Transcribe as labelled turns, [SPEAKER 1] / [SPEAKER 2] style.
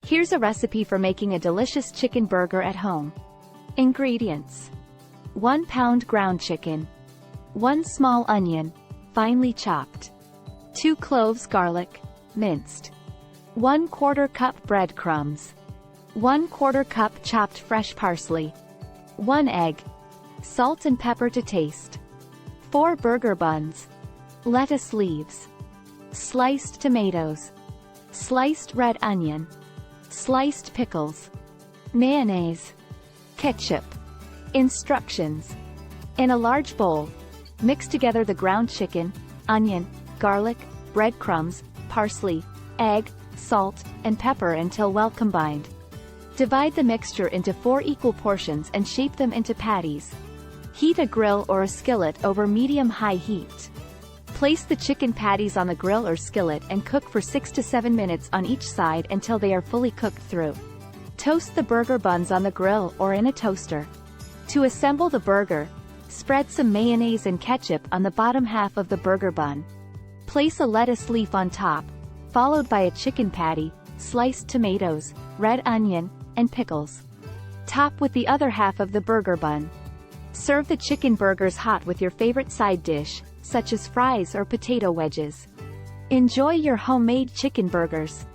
[SPEAKER 1] Here's a recipe for making a delicious chicken burger at home. Ingredients: 1 pound ground chicken, 1 small onion, finely chopped, 2 cloves garlic, minced, 1/4 cup breadcrumbs, 1/4 cup chopped fresh parsley, 1 egg, salt and pepper to taste, 4 burger buns, lettuce leaves, sliced tomatoes, sliced red onion, sliced pickles, mayonnaise, ketchup. Instructions: in a large bowl, mix together the ground chicken, onion, garlic, breadcrumbs, parsley, egg, salt, and pepper until well combined. Divide the mixture into 4 equal portions and shape them into patties. Heat a grill or a skillet over medium-high heat. Place the chicken patties on the grill or skillet and cook for 6 to 7 minutes on each side until they are fully cooked through. Toast the burger buns on the grill or in a toaster. To assemble the burger, spread some mayonnaise and ketchup on the bottom half of the burger bun. Place a lettuce leaf on top, followed by a chicken patty, sliced tomatoes, red onion, and pickles. Top with the other half of the burger bun. Serve the chicken burgers hot with your favorite side dish, such as fries or potato wedges. Enjoy your homemade chicken burgers.